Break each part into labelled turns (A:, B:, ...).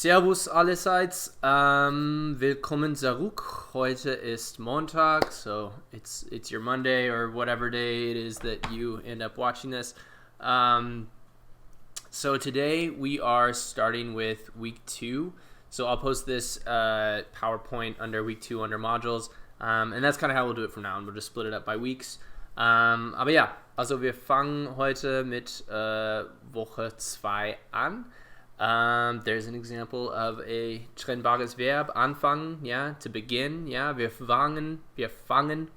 A: Servus allerseits, willkommen zurück. Heute ist Montag, so it's your Monday or whatever day it is that you end up watching this. So today we are starting with week 2. So I'll post this PowerPoint under week 2 under modules, and that's kind of how we'll do it from now on. We'll just split it up by weeks. Aber ja, also wir fangen heute mit Woche 2 an. There's an example of a trennbares Verb, anfangen, ja, to begin, ja, wir fangen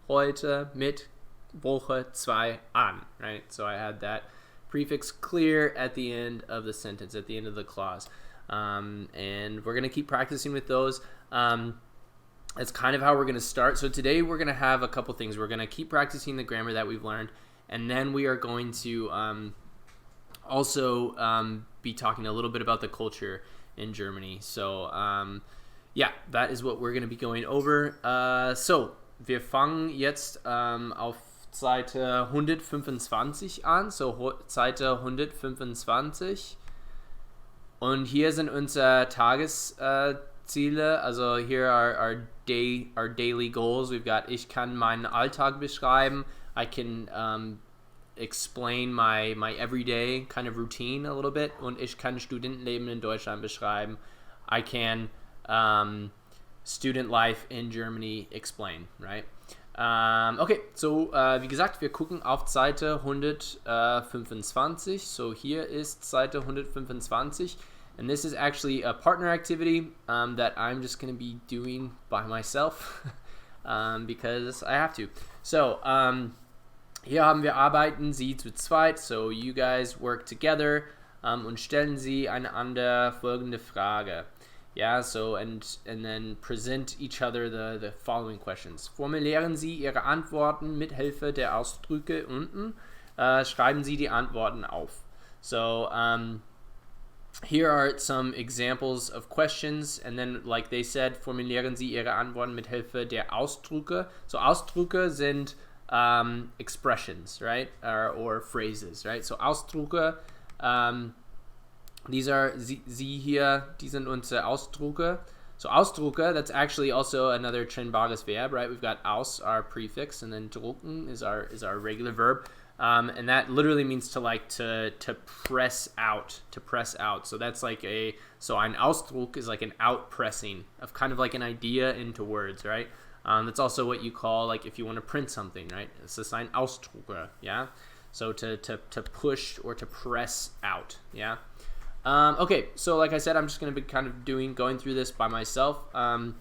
A: heute mit Woche 2 an, right? So I had that prefix clear at the end of the sentence, at the end of the clause. And we're going to keep practicing with those. That's kind of how we're going to start. So today we're going to have a couple things. We're going to keep practicing the grammar that we've learned, and then we are going to also be talking a little bit about the culture in Germany. So yeah, that is what we're going to be going over. So wir fangen jetzt auf Seite 125 an. So Seite 125. Und hier sind unsere Tagesziele. Also here are our daily goals. We've got, ich kann meinen Alltag beschreiben. I can explain my everyday kind of routine a little bit. Und ich kann Studentenleben in Deutschland beschreiben. I can student life in Germany explain, right? Okay, so wie gesagt, wir gucken auf Seite 125. So hier ist Seite 125. And this is actually a partner activity that I'm just going to be doing by myself because I have to. So, hier haben wir arbeiten Sie zu zweit. So, you guys work together und stellen Sie einander folgende Frage. Yeah, so, and then present each other the following questions. Formulieren Sie Ihre Antworten mit Hilfe der Ausdrücke unten. Schreiben Sie die Antworten auf. So, here are some examples of questions, and then, like they said, formulieren Sie Ihre Antworten mit Hilfe der Ausdrücke. So Ausdrücke sind expressions, right, or phrases, right? So Ausdrücke, these are Sie hier, die sind unsere Ausdrücke. So Ausdrücke, that's actually also another trennbares Verb, right? We've got aus, our prefix, and then drucken is our regular verb. And that literally means to press out, So that's like ein Ausdruck is like an out pressing of kind of like an idea into words, right? That's also what you call, like, if you want to print something, right? It's just ein Ausdrucker, yeah? So to push or to press out, yeah? Okay, so like I said, I'm just going to be kind of going through this by myself, kind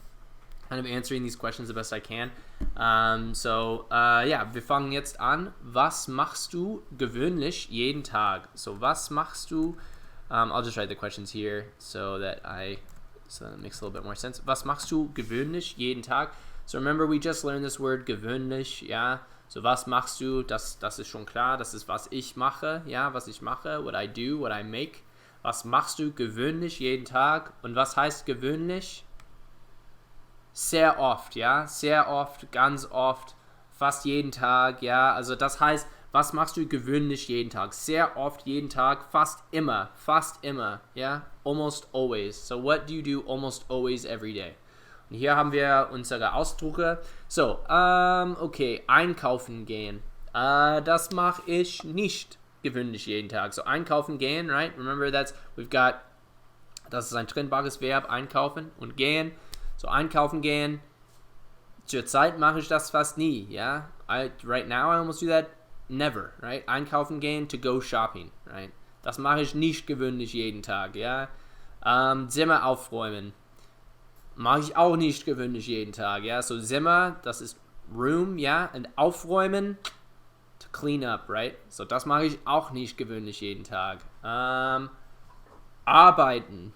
A: of answering these questions the best I can. Yeah, wir fangen jetzt an. Was machst du gewöhnlich jeden Tag? So, was machst du? I'll just write the questions here so that it makes a little bit more sense. Was machst du gewöhnlich jeden Tag? So remember, we just learned this word gewöhnlich, ja. So, was machst du? Das ist schon klar. Das ist, was ich mache, ja, was ich mache, what I do, what I make. Was machst du gewöhnlich jeden Tag? Und was heißt gewöhnlich? Sehr oft, ja, sehr oft, ganz oft, fast jeden Tag, ja, also das heißt, was machst du gewöhnlich jeden Tag? Sehr oft, jeden Tag, fast immer, ja, almost always. So what do you do almost always every day? Und hier haben wir unsere Ausdrücke. So, okay, einkaufen gehen. Das mache ich nicht gewöhnlich jeden Tag. So, einkaufen gehen, right? Remember das ist ein trennbares Verb, einkaufen und gehen. So, einkaufen gehen, zurzeit mache ich das fast nie, ja. Right now I almost do that never, right? Einkaufen gehen, to go shopping, right? Das mache ich nicht gewöhnlich jeden Tag, ja. Zimmer aufräumen, mache ich auch nicht gewöhnlich jeden Tag, ja. So, Zimmer, das ist room, ja. Und aufräumen, to clean up, right? So, das mache ich auch nicht gewöhnlich jeden Tag. Arbeiten,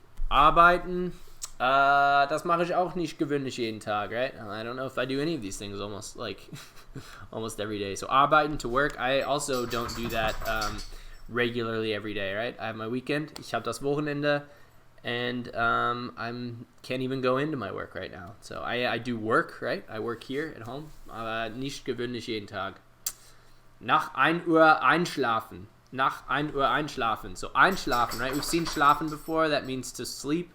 A: das mache ich auch nicht gewöhnlich jeden Tag, right? I don't know if I do any of these things almost every day. So arbeiten, to work, I also don't do that regularly every day, right? I have my weekend, ich habe das Wochenende, and can't even go into my work right now. So I do work, right? I work here at home, aber nicht gewöhnlich jeden Tag. Nach 1 Uhr einschlafen. So einschlafen, right? We've seen schlafen before, that means to sleep.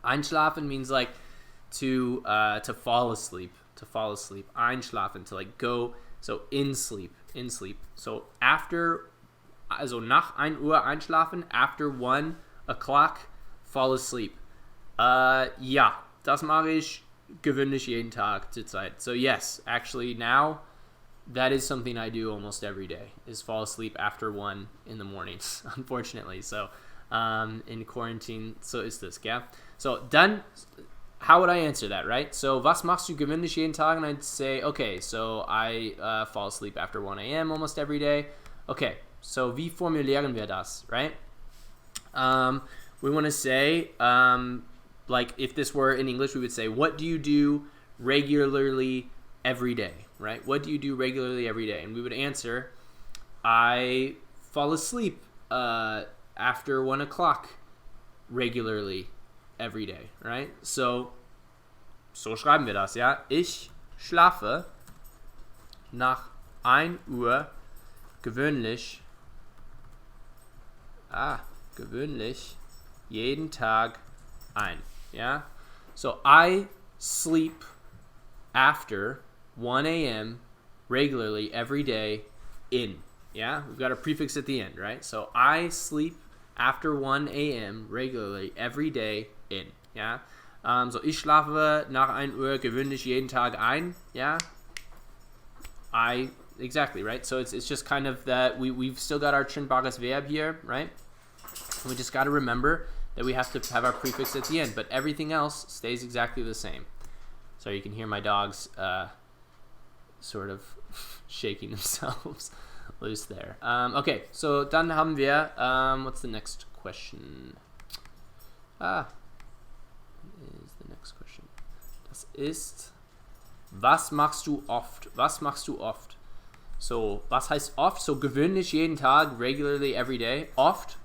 A: Einschlafen means like to fall asleep. To fall asleep. Einschlafen, to like go, so in sleep. So after, also nach 1 Uhr einschlafen, after 1 o'clock, fall asleep. Ja, das mache ich gewöhnlich jeden Tag zurzeit. So yes, actually now, that is something I do almost every day, is fall asleep after 1 in the mornings, unfortunately. So in quarantine, so ist das, gell? So dann, how would I answer that, right? So, was machst du gewöhnlich jeden Tag? And I'd say, okay, so I fall asleep after 1 a.m. almost every day. Okay, so wie formulieren wir das, right? We want to say, like if this were in English, we would say, what do you do regularly every day, right? What do you do regularly every day? And we would answer, I fall asleep after 1 o'clock regularly every day, right? So schreiben wir das, ja? Ich schlafe nach 1 Uhr gewöhnlich jeden Tag ein, ja? So I sleep after 1 a.m. regularly every day in, yeah? We've got a prefix at the end, right? So I sleep after 1 a.m. regularly every day in, ja. So ich schlafe nach 1 Uhr gewöhnlich jeden Tag ein, ja. Exactly, right? So it's just kind of that we've still got our trennbares Verb here, right? And we just got to remember that we have to have our prefix at the end, but everything else stays exactly the same. So you can hear my dogs sort of shaking themselves loose there. Okay, so dann haben wir, what's the next question? Is the next question. Das ist, was machst du oft? Was machst du oft? So, was heißt oft? So, gewöhnlich jeden Tag, regularly every day. Oft,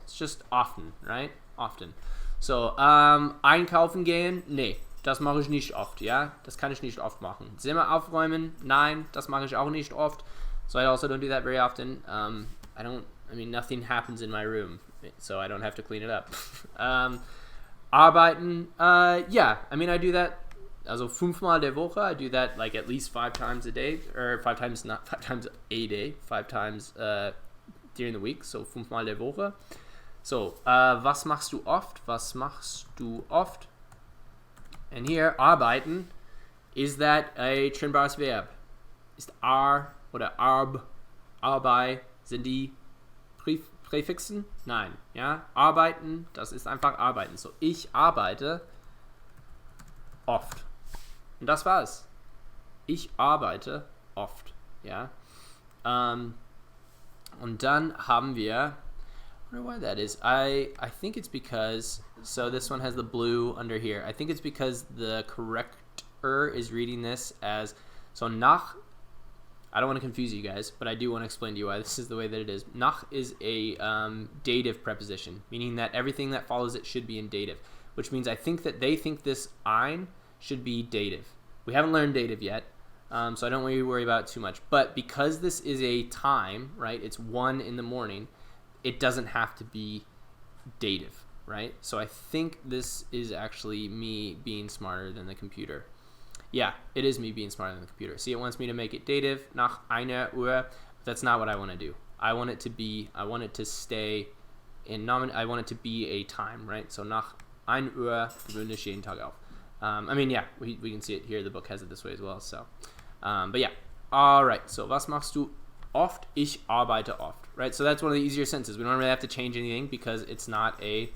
A: it's just often, right? Often. So, einkaufen gehen? Nee, das mache ich nicht oft, ja? Das kann ich nicht oft machen. Zimmer aufräumen? Nein, das mache ich auch nicht oft. So I also don't do that very often. Nothing happens in my room, so I don't have to clean it up. Arbeiten, yeah, I do that, also 5-mal der Woche, I do that like at least 5 times a day, or 5 times, not 5 times a day, 5 times during the week, so 5-mal der Woche. So, was machst du oft? Was machst du oft? And here, arbeiten, is that a trennbares Verb? Ist oder arbei, sind die Präfixen? Nein, ja, arbeiten, das ist einfach arbeiten. So, ich arbeite oft. Und das war's. Ich arbeite oft, ja. Und dann haben wir, I wonder why that is. I think it's because, so this one has the blue under here. I think it's because the corrector is reading this as, so nach, I don't want to confuse you guys, but I do want to explain to you why this is the way that it is. Nach is a dative preposition, meaning that everything that follows it should be in dative, which means I think that they think this ein should be dative. We haven't learned dative yet, so I don't really worry about it too much. But because this is a time, right, it's 1 in the morning, it doesn't have to be dative, right? So I think this is actually me being smarter than the computer. Yeah, it is me being smarter than the computer. See, it wants me to make it dative, nach einer Uhr. That's not what I want to do. I want it to stay in Nomen, I want it to be a time, right? So nach 1 Uhr gewöhnlich jeden Tag auf. Yeah, we can see it here. The book has it this way as well. So, but yeah. All right. So, was machst du oft? Ich arbeite oft, right? So that's one of the easier sentences. We don't really have to change anything because it's not a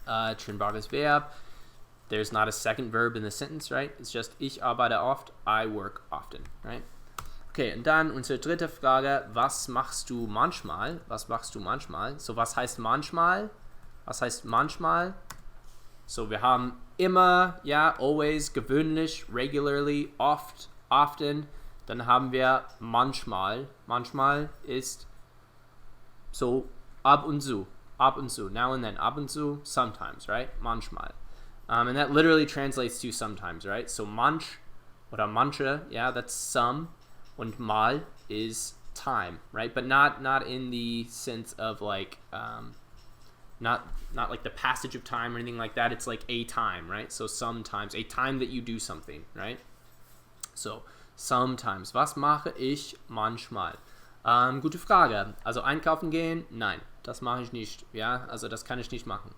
A: trennbares Verb. There's not a second verb in the sentence, right? It's just ich arbeite oft, I work often, right? Okay, und dann unsere dritte Frage, was machst du manchmal? Was machst du manchmal? So, was heißt manchmal? Was heißt manchmal? So, wir haben immer, ja, always, gewöhnlich, regularly, oft, often. Dann haben wir manchmal. Manchmal ist so ab und zu. Ab und zu. Now and then. Ab und zu, sometimes, right? Manchmal. And that literally translates to sometimes, right? So manch oder manche, yeah, that's some. Und mal is time, right? But not in the sense of like not like the passage of time or anything like that. It's like a time, right? So sometimes, a time that you do something, right? So sometimes. Was mache ich manchmal? Gute Frage. Also einkaufen gehen? Nein, das mache ich nicht. Ja, also das kann ich nicht machen.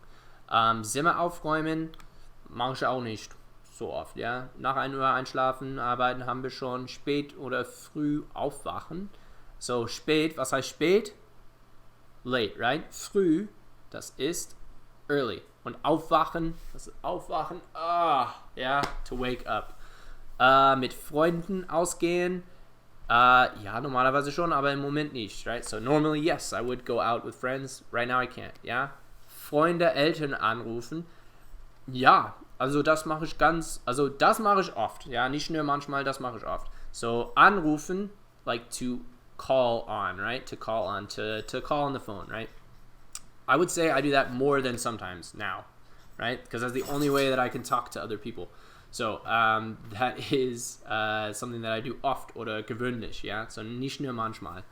A: Zimmer aufräumen? Mache ich auch nicht so oft. Ja, nach 1 Uhr einschlafen, arbeiten haben wir schon. Spät oder früh aufwachen. So spät, was heißt spät? Late, right? Früh, das ist early. Und aufwachen, das ist aufwachen, ja, to wake up. Mit Freunden ausgehen, ja, normalerweise schon, aber im Moment nicht, right? So normally, yes, I would go out with friends. Right now I can't, ja? Freunde, Eltern anrufen, ja, also das mache ich oft, ja, nicht nur manchmal, das mache ich oft. So anrufen, like to call on, right? To call on, to call on the phone, right? I would say I do that more than sometimes now, right? Because that's the only way that I can talk to other people. So, that is something that I do oft oder gewöhnlich, ja? So nicht nur manchmal.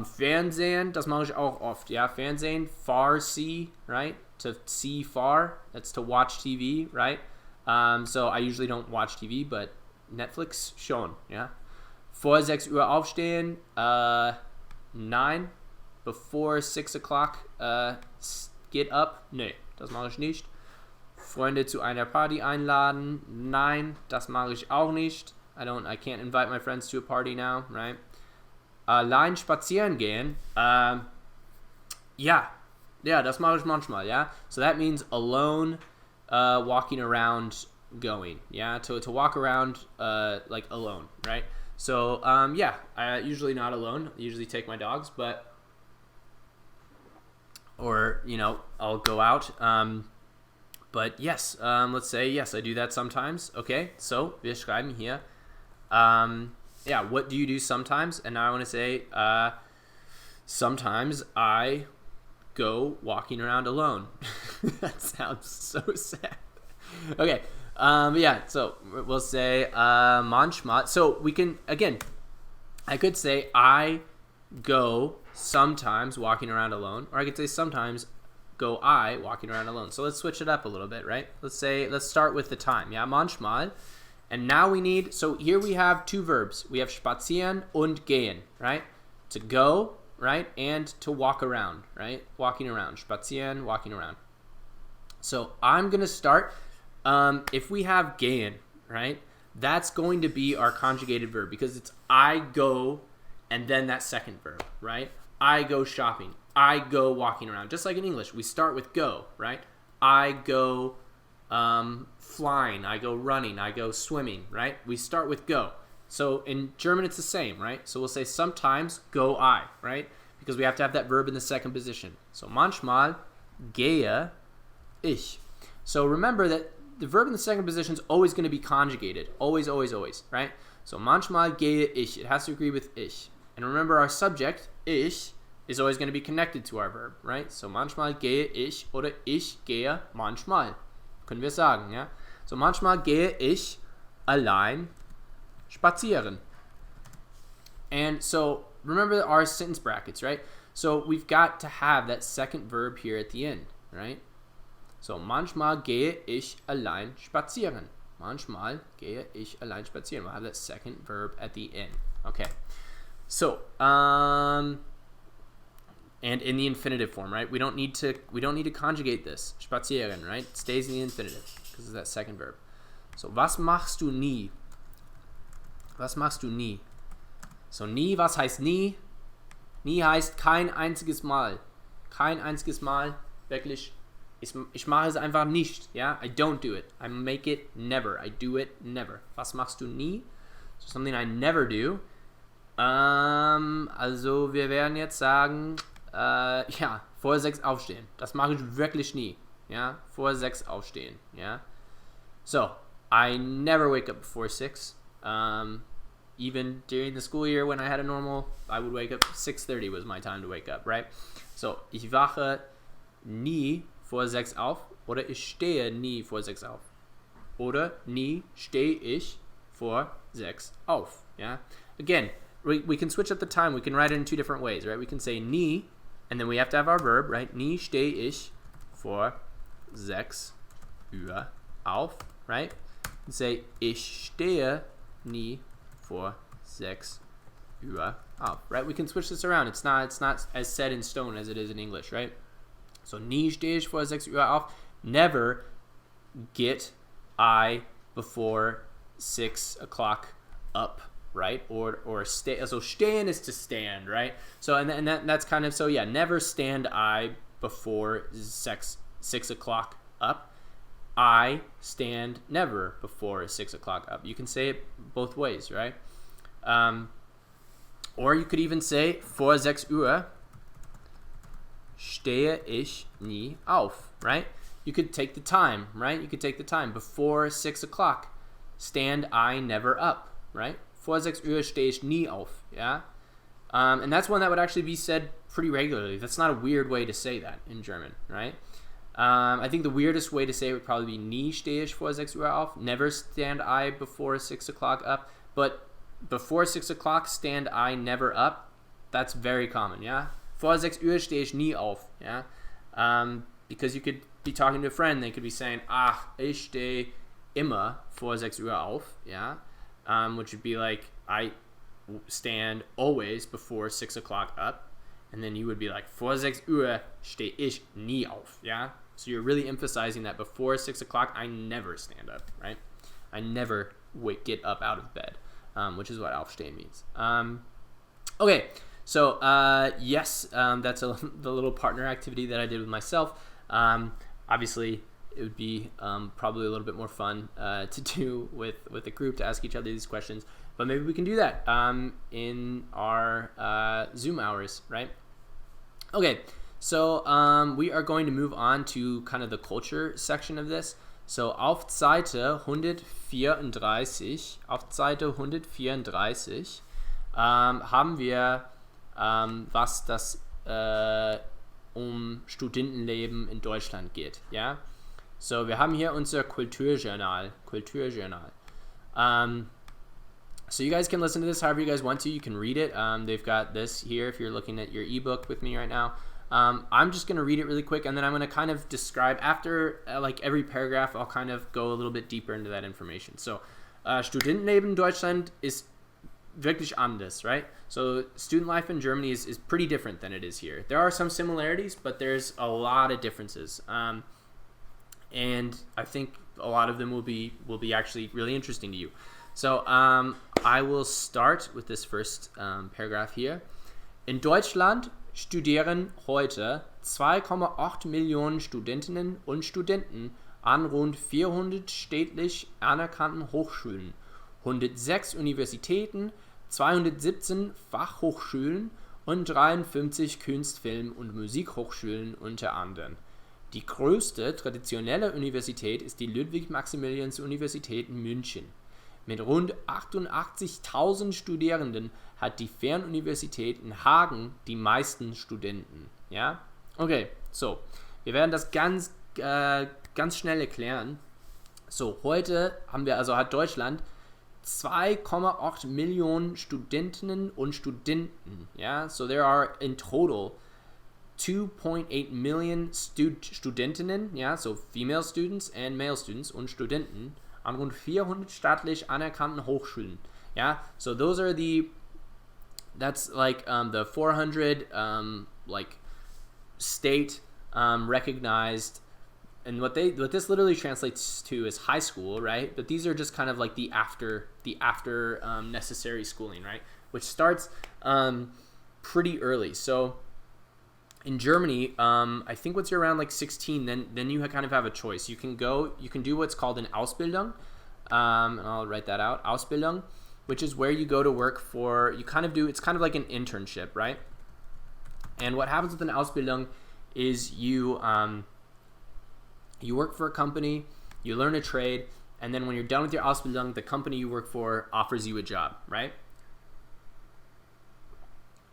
A: Fernsehen, das mache ich auch oft, ja? Fernsehen, far see, right? To see far, that's to watch TV, right? So I usually don't watch TV, but Netflix schon, ja? Vor 6 Uhr aufstehen, nein. Before 6 o'clock, get up, nee, das mache ich nicht. Freunde zu einer Party einladen, nein, das mache ich auch nicht. I can't invite my friends to a party now, right? Allein spazieren gehen, ja, das mache ich manchmal, ja. So that means alone, walking around, going, yeah, to walk around, like alone, right? So, yeah, usually not alone. I usually take my dogs, or, I'll go out. But yes, let's say, yes, I do that sometimes. Okay, so, wir schreiben hier. Yeah, what do you do sometimes? And now I want to say, sometimes I go walking around alone. That sounds so sad. Okay. Yeah, so we'll say manchmal. So we can, again, I could say I go sometimes walking around alone, or I could say sometimes go I walking around alone. So let's switch it up a little bit, right? Let's start with the time. Yeah, manchmal. And now so here we have 2 verbs. We have spazieren und gehen, right? To go, right? And to walk around, right? Walking around. Spazieren, walking around. So I'm going to start. If we have gehen, right, that's going to be our conjugated verb because it's I go and then that second verb, right? I go shopping. I go walking around. Just like in English, we start with go, right? I go flying. I go running. I go swimming, right? We start with go. So in German, it's the same, right? So we'll say sometimes go I, right? Because we have to have that verb in the second position. So manchmal gehe ich. So remember that the verb in the second position is always going to be conjugated. Always, always, always, right? So manchmal gehe ich. It has to agree with ich. And remember our subject, ich, is always going to be connected to our verb, right? So manchmal gehe ich oder ich gehe manchmal. Können wir sagen, ja? So manchmal gehe ich allein spazieren. And so remember our sentence brackets, right? So we've got to have that second verb here at the end, right? So manchmal gehe ich allein spazieren. Manchmal gehe ich allein spazieren. We'll have that second verb at the end. Okay. So, and in the infinitive form, right? We don't need to conjugate this. Spazieren, right? It stays in the infinitive because of that second verb. So, was machst du nie? Was machst du nie? So, nie, was heißt nie? Nie heißt kein einziges Mal. Kein einziges Mal. Wirklich. Ich mache es einfach nicht. Ja? I don't do it. I make it never. I do it never. Was machst du nie? So, something I never do. Also, wir werden jetzt sagen, ja, vor 6 aufstehen. Das mache ich wirklich nie. Ja, vor 6 aufstehen. Ja. So, I never wake up before 6. Even during the school year when I had a normal, I would wake up 6:30 was my time to wake up, right? So, ich wache nie vor 6 auf oder ich stehe nie vor 6 auf. Oder nie stehe ich vor 6 auf. Yeah? Again, we can switch up the time. We can write it in 2 different ways, right? We can say nie, and then we have to have our verb, right? Nie stehe ich vor 6 Uhr auf, right? And say, ich stehe nie vor 6 Uhr auf, right? We can switch this around. It's not as set in stone as it is in English, right? So, nie stehe ich vor 6 Uhr auf. Never get I before 6 o'clock up, right? Or stay. So stehen is to stand, right? So and that's kind of, so yeah, never stand I before 6 o'clock up. I stand never before 6 o'clock up. You can say it both ways, right? Or you could even say, vor 6 Uhr stehe ich nie auf, right? You could take the time, right? You could take the time. Before 6 o'clock, stand I never up, right? Vor 6 Uhr stehe ich nie auf, yeah? And that's one that would actually be said pretty regularly. That's not a weird way to say that in German, right? I think the weirdest way to say it would probably be nie stehe ich vor 6 Uhr auf. Never stand I before 6 o'clock up. But before 6 o'clock, stand I never up. That's very common, yeah? Vor 6 Uhr stehe ich nie auf, yeah? Because you could be talking to a friend, they could be saying, ach, ich stehe immer vor 6 Uhr auf, yeah? Which would be like, I stand always before 6 o'clock up. And then you would be like, vor 6 Uhr stehe ich nie auf, yeah? So you're really emphasizing that before 6 o'clock, I never stand up, right? I never get up out of bed, which is what aufstehen means. Okay, so yes, that's the little partner activity that I did with myself. Obviously, it would be probably a little bit more fun to do with a group, to ask each other these questions. But maybe we can do that in our Zoom hours, right? Okay, so we are going to move on to kind of the culture section of this. So auf Seite 134, haben wir, was das Studentenleben in Deutschland geht, ja? So, wir haben hier unser Kulturjournal. So you guys can listen to this however you guys want to. You can read it. They've got this here if you're looking at your ebook with me right now. I'm just going to read it really quick, and then I'm going to kind of describe, after like every paragraph, I'll kind of go a little bit deeper into that information. So, Studentenleben in Deutschland ist wirklich anders, right? So student life in Germany is pretty different than it is here. There are some similarities, but there's a lot of differences. And I think a lot of them will be actually really interesting to you. So I will start with this first paragraph here. In Deutschland studieren heute 2,8 Millionen Studentinnen und Studenten an rund 400 staatlich anerkannten Hochschulen, 106 Universitäten, 217 Fachhochschulen und 53 Kunst-, Film- und Musikhochschulen unter anderem. Die größte traditionelle Universität ist die Ludwig-Maximilians-Universität in München. Mit rund 88.000 Studierenden hat die Fernuniversität in Hagen die meisten Studenten. Ja? Okay, so. Wir werden das ganz schnell erklären. So, heute hat Deutschland 2,8 Millionen Studentinnen und Studenten. Yeah, so there are in total 2.8 million Studentinnen, yeah, so female students and male students und Studenten an rund 400 staatlich anerkannten Hochschulen. Yeah, so that's like the 400 like state recognized. And what this literally translates to is high school, right? But these are just kind of like the after necessary schooling, right? Which starts pretty early. So in Germany, I think once you're around like 16, then you kind of have a choice. You can do what's called an Ausbildung, and I'll write that out, Ausbildung, which is where you go to work for. It's kind of like an internship, right? And what happens with an Ausbildung is you work for a company, you learn a trade, and then when you're done with your Ausbildung, the company you work for offers you a job, right?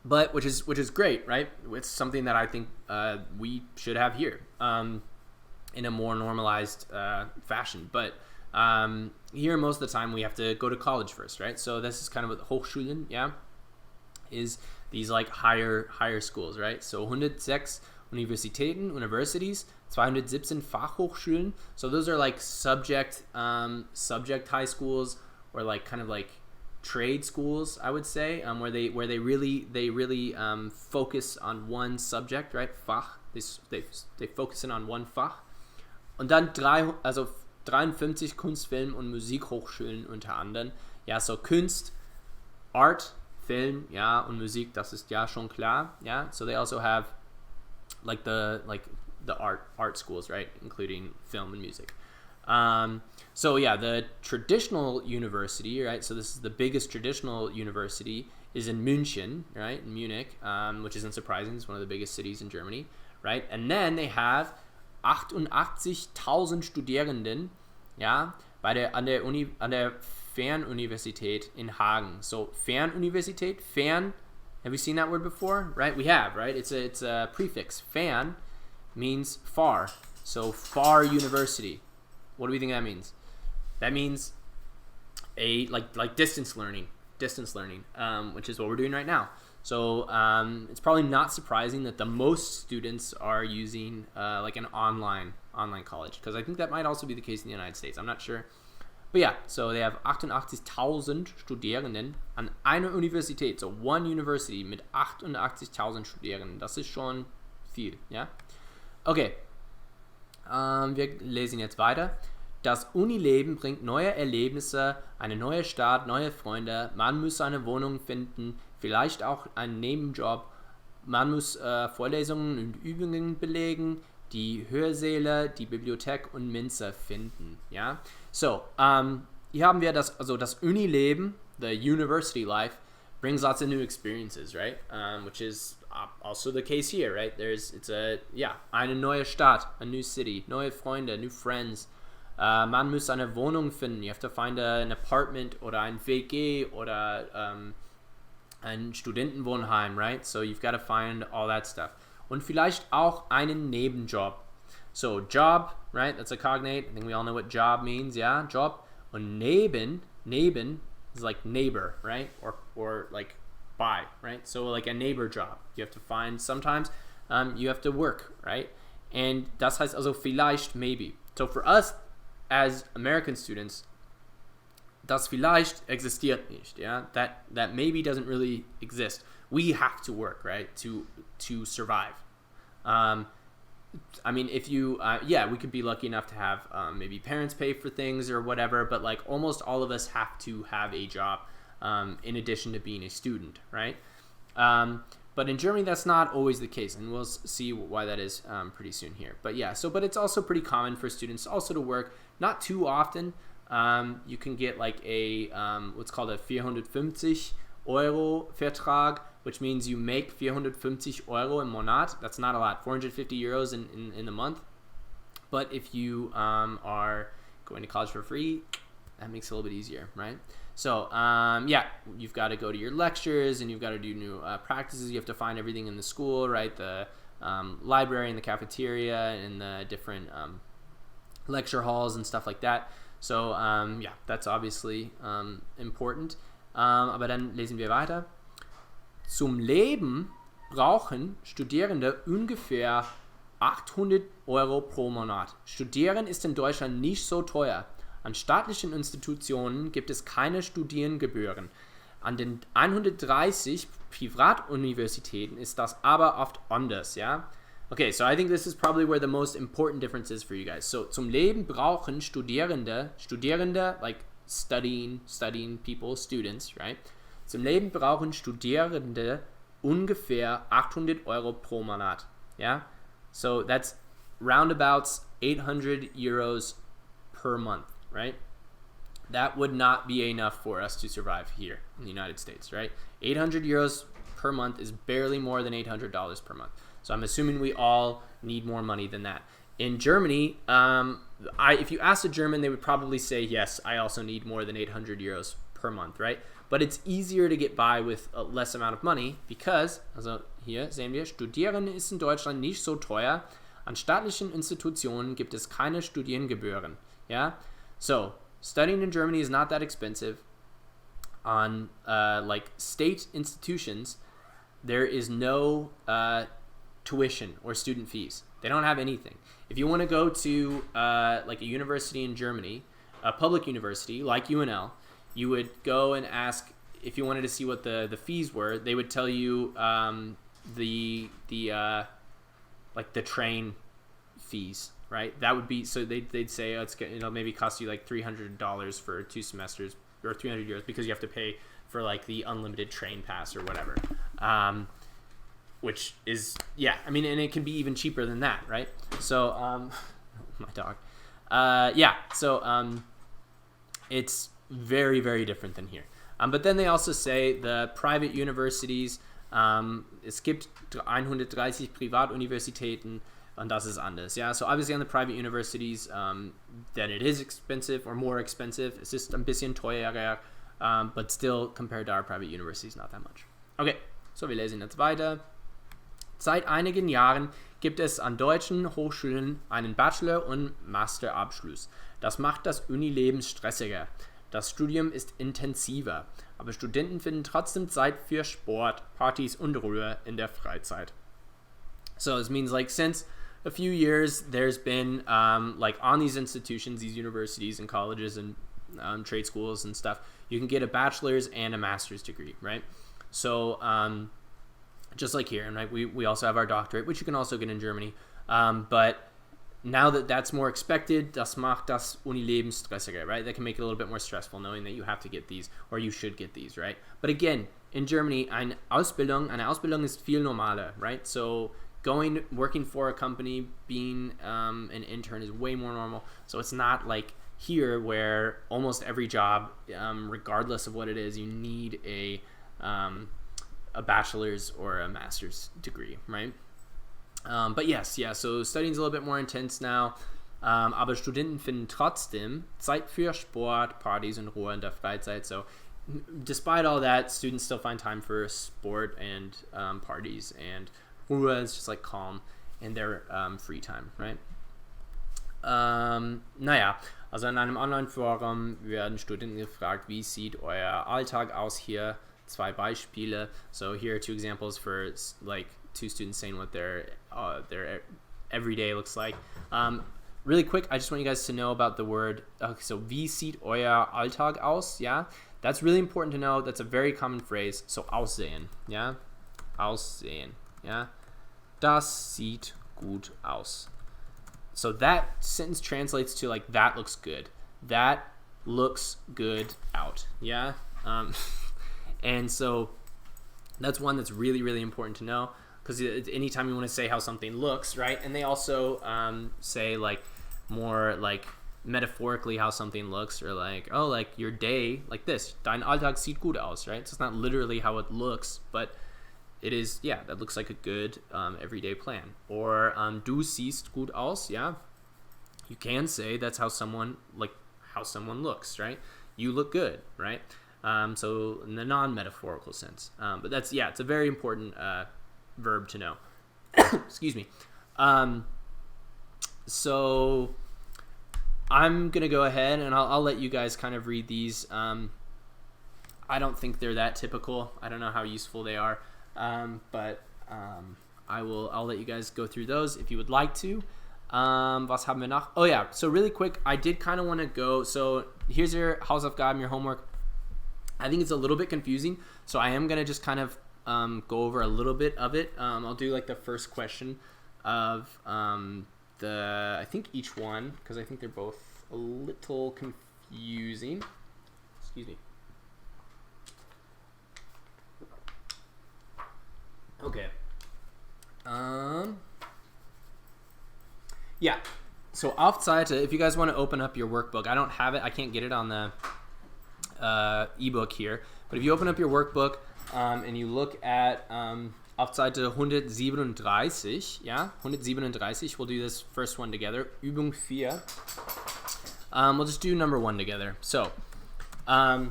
A: But which is great, right? It's something that I think we should have here in a more normalized fashion. But here, most of the time, we have to go to college first, right? So this is kind of what Hochschulen, yeah, is these like higher schools, right? So 106 Universitäten, universities, 217 Fachhochschulen. So those are like subject high schools, or like kind of like trade schools, I would say, where they really focus on one subject, right? Fach. They focus in on one Fach. Und dann 53 Kunst, Film und Musikhochschulen unter anderem. Ja, so Kunst, Art, Film, ja, und Musik, das ist ja schon klar, ja. So they also have like the art schools, right, including film and music. So yeah, the traditional university, right, so this is the biggest traditional university, is in München, right, in Munich, which isn't surprising. It's one of the biggest cities in Germany, right? And then they have 88.000 Studierenden, ja, an der Fernuniversität in Hagen. So Fernuniversität, fern, have you seen that word before? Right, we have, right? It's a prefix. Fern means far. So far university. What do we think that means? That means a like distance learning, which is what we're doing right now. So it's probably not surprising that the most students are using like an online college, because I think that might also be the case in the United States. I'm not sure. But yeah, so they have 88.000 Studierenden an einer Universität, so one university mit 88.000 Studierenden. Das ist schon viel, ja? Okay, wir lesen jetzt weiter. Das Unileben bringt neue Erlebnisse, eine neue Stadt, neue Freunde. Man muss eine Wohnung finden, vielleicht auch einen Nebenjob. Man muss Vorlesungen und Übungen belegen, die Hörsäle, die Bibliothek und Minze finden. Ja? So, hier haben wir das Unileben, the university life, brings lots of new experiences, right? Which is also the case here, right? Eine neue Stadt, a new city, neue Freunde, new friends. Man muss eine Wohnung finden. You have to find an apartment oder ein WG oder ein Studentenwohnheim, right? So you've got to find all that stuff. Und vielleicht auch einen Nebenjob. So Job, right? That's a cognate. I think we all know what job means, yeah? Job. Und neben is like neighbor, right? Or like by, right? So like a neighbor job. You have to find sometimes you have to work, right? And das heißt also vielleicht, maybe. So for us as American students, das vielleicht existiert nicht, yeah? That maybe doesn't really exist. We have to work, right? To survive. I mean, if you, we could be lucky enough to have maybe parents pay for things or whatever, but like almost all of us have to have a job in addition to being a student, right? But in Germany, that's not always the case, and we'll see why that is pretty soon here. But yeah, but it's also pretty common for students also to work, not too often. You can get like a, what's called a 450 Euro Vertrag, which means you make 450 Euro im Monat. That's not a lot, 450 euros in the month. But if you are going to college for free, that makes it a little bit easier, right? So, you've got to go to your lectures, and you've got to do new practices. You have to find everything in the school, right? The library and the cafeteria and the different lecture halls and stuff like that. So, that's obviously important. Aber dann lesen wir weiter. Zum Leben brauchen Studierende ungefähr 800 Euro pro Monat. Studieren ist in Deutschland nicht so teuer. An staatlichen Institutionen gibt es keine Studiengebühren. An den 130 Privatuniversitäten ist das aber oft anders, ja? Okay, so I think this is probably where the most important difference is for you guys. So, zum Leben brauchen Studierende, like studying people, students, right? Zum Leben brauchen Studierende ungefähr 800 Euro pro Monat, yeah? So that's roundabouts 800 euros per month, right? That would not be enough for us to survive here in the United States, right? 800 euros per month is barely more than $800 per month. So I'm assuming we all need more money than that. In Germany, if you ask a German, they would probably say, yes, I also need more than 800 euros per month, right? But it's easier to get by with a less amount of money because, also hier sehen wir, Studieren ist in Deutschland nicht so teuer. An staatlichen Institutionen gibt es keine Studiengebühren, yeah? So, studying in Germany is not that expensive. On like state institutions, there is no tuition or student fees. They don't have anything. If you want to go to like a university in Germany, a public university like UNL, you would go and ask if you wanted to see what the fees were. They would tell you the train fees, right? That would be, so they'd say, oh, it'll maybe cost you like $300 for 2 semesters, or 300 euros, because you have to pay for like the unlimited train pass or whatever. Which is, yeah, I mean, and it can be even cheaper than that, right? So, my dog. It's very, very different than here. But then they also say the private universities, es gibt 130 Privatuniversitäten und das ist anders. Yeah, so obviously on the private universities, then it is expensive or more expensive. It's just ein bisschen teurer, but still compared to our private universities, not that much. Okay, so wir lesen jetzt weiter. Seit einigen Jahren gibt es an deutschen Hochschulen einen Bachelor- und Masterabschluss. Das macht das Unileben stressiger. Das Studium ist intensiver, aber Studenten finden trotzdem Zeit für Sport, Partys und Ruhe in der Freizeit. So this means like since a few years there's been like on these institutions, these universities and colleges and trade schools and stuff, you can get a bachelor's and a master's degree, right? So just like here, and we also have our doctorate, which you can also get in Germany, but now that that's more expected, das macht das Unileben stressiger, right? That can make it a little bit more stressful knowing that you have to get these, or you should get these, right? But again, in Germany, eine Ausbildung ist viel normaler, right? So working for a company, being an intern is way more normal. So it's not like here where almost every job, regardless of what it is, you need a bachelor's or a master's degree, right? But yes, yeah, so studying's a little bit more intense now. Aber Studenten finden trotzdem Zeit für Sport, Partys und Ruhe in der Freizeit. So despite all that, students still find time for sport and parties, and Ruhe is just like calm in their free time, right? Naja, also in einem Online-Forum werden Studenten gefragt, wie sieht euer Alltag aus hier? 2 Beispiele. So here are 2 examples for like 2 students saying what their everyday looks like. Really quick, I just want you guys to know about the word. Okay, so wie sieht euer Alltag aus? Yeah, that's really important to know. That's a very common phrase. So aussehen, yeah, aussehen, yeah. Das sieht gut aus. So that sentence translates to like that looks good. That looks good out. Yeah. And so that's one that's really, really important to know, because anytime you want to say how something looks, right? And they also say like more like metaphorically how something looks, or like, oh, like your day, like this, dein Alltag sieht gut aus, right? So it's not literally how it looks, but it is, yeah, that looks like a good everyday plan. Or du siehst gut aus, yeah. You can say that's how someone looks, right? You look good, right? So in the non-metaphorical sense. But that's, yeah, it's a very important verb to know. Excuse me. So I'm going to go ahead and I'll let you guys kind of read these. I don't think they're that typical. I don't know how useful they are. But I'll let you guys go through those if you would like to. Was haben wir noch? Oh yeah, so really quick, I did kind of want to go, so here's your Hausaufgaben, your homework. I think it's a little bit confusing, so I am going to just kind of go over a little bit of it. I'll do like the first question of I think each one, because I think they're both a little confusing. Excuse me. Okay. Yeah. So auf Seite, if you guys want to open up your workbook, I don't have it. I can't get it on the ebook here. But if you open up your workbook and you look at auf Seite 137, yeah, 137, we'll do this first one together. Übung 4. We'll just do number 1 together. So, wir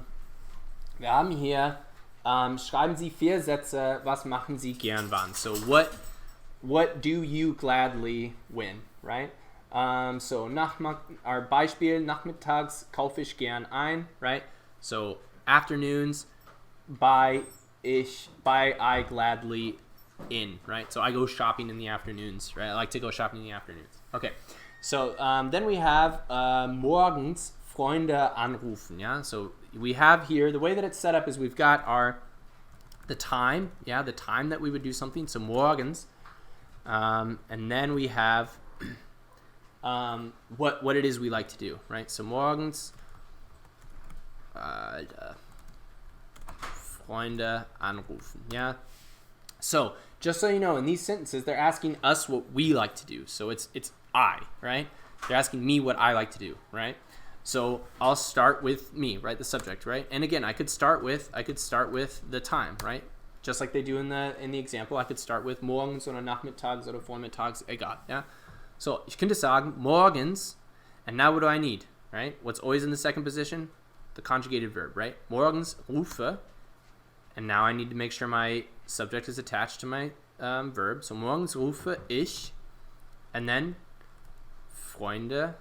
A: haben hier schreiben Sie 4 Sätze, was machen Sie gern wann? So what do you gladly win, right? So our Beispiel, nachmittags kaufe ich gern ein, right? So afternoons buy I gladly in, right? So I go shopping in the afternoons, right? I like to go shopping in the afternoons. Okay, so then we have morgens Freunde anrufen, yeah? So we have here, the way that it's set up is we've got the time, yeah, the time that we would do something, so morgens, and then we have what it is we like to do, right? So morgens Freunde anrufen, yeah? So just so you know, in these sentences, they're asking us what we like to do. So it's I, right? They're asking me what I like to do, right? So I'll start with me, right? The subject, right? And again, I could start with the time, right? Just like they do in the example, I could start with morgens oder nachmittags oder vormittags, egal, yeah? So ich könnte sagen morgens, and now what do I need, right? What's always in the second position? The conjugated verb, right? Morgens rufe, and now I need to make sure my subject is attached to my verb. So morgens rufe ich, and then Freunde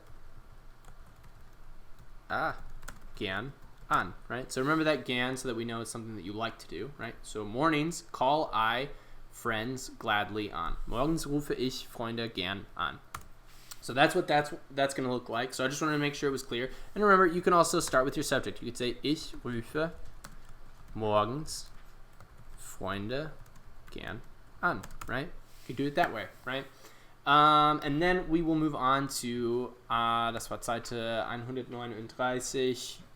A: gern an, right? So remember that gern so that we know it's something that you like to do, right? So mornings call I friends gladly on. Morgens rufe ich Freunde gern an. So that's what that's going to look like. So I just wanted to make sure it was clear. And remember, you can also start with your subject. You could say ich rufe morgens Freunde gern an, right? You could do it that way, right? And then we will move on to, das war Seite 139,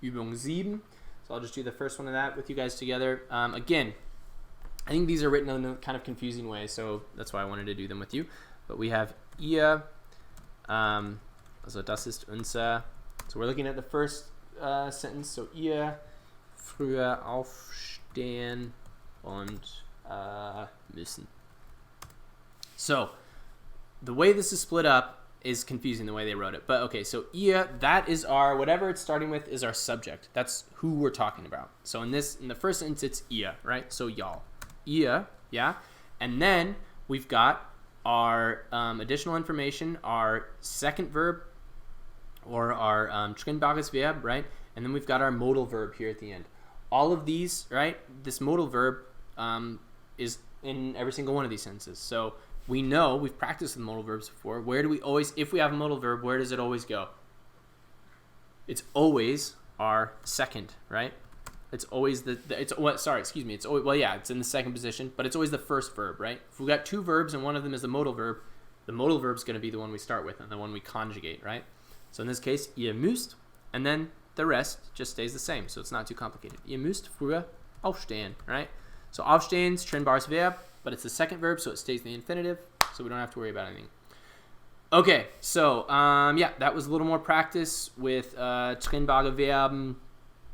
A: Übung 7. So I'll just do the first one of that with you guys together. Again, I think these are written in a kind of confusing way, so that's why I wanted to do them with you. But we have ihr, also das ist unser, so we're looking at the first sentence, so ihr früher aufstehen und müssen. So the way this is split up is confusing the way they wrote it. But okay, so ihr, that is our, whatever it's starting with is our subject. That's who we're talking about. So in the first sentence, it's ihr, right? So y'all. Ihr, yeah? And then we've got our additional information, our second verb, or our trennbares Verb, right? And then we've got our modal verb here at the end. All of these, right? This modal verb is in every single one of these sentences. So we know, we've practiced with modal verbs before. Where do we always, if we have a modal verb, where does it always go? It's always our second, right? It's always it's always, well, yeah, it's in the second position, but it's always the first verb, right? If we've got two verbs and one of them is the modal verb is going to be the one we start with and the one we conjugate, right? So in this case, ihr müsst, and then the rest just stays the same, so it's not too complicated. Ihr müsst früher aufstehen, right? So aufstehen is trennbares Verb, but it's the second verb, so it stays the infinitive, so we don't have to worry about anything. Okay, so yeah, that was a little more practice with trennbare Verben,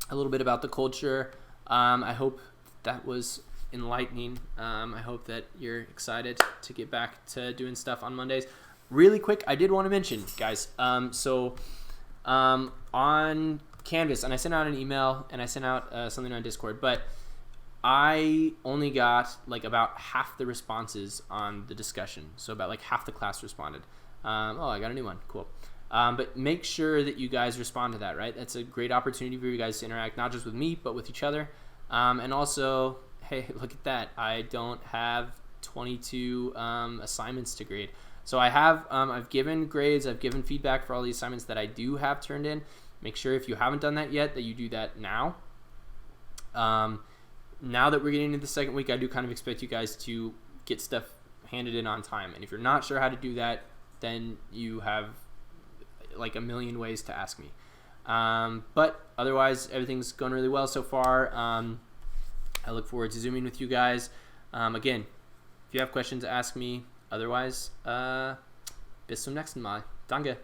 A: a little bit about the culture. I hope that was enlightening. I hope that you're excited to get back to doing stuff on Mondays. Really quick, I did want to mention, guys, so on Canvas, and I sent out an email and I sent out something on Discord, but I only got like about half the responses on the discussion. So about like half the class responded. Oh, I got a new one. Cool. But make sure that you guys respond to that, right? That's a great opportunity for you guys to interact, not just with me, but with each other. And also, hey, look at that. I don't have 22 assignments to grade. So I have, I've given grades, I've given feedback for all the assignments that I do have turned in. Make sure if you haven't done that yet, that you do that now. Now that we're getting into the second week, I do kind of expect you guys to get stuff handed in on time. And if you're not sure how to do that, then you have like a million ways to ask me. But otherwise, everything's going really well so far. I look forward to Zooming with you guys. Again, if you have questions, ask me. Otherwise, bis zum nächsten Mal. Danke.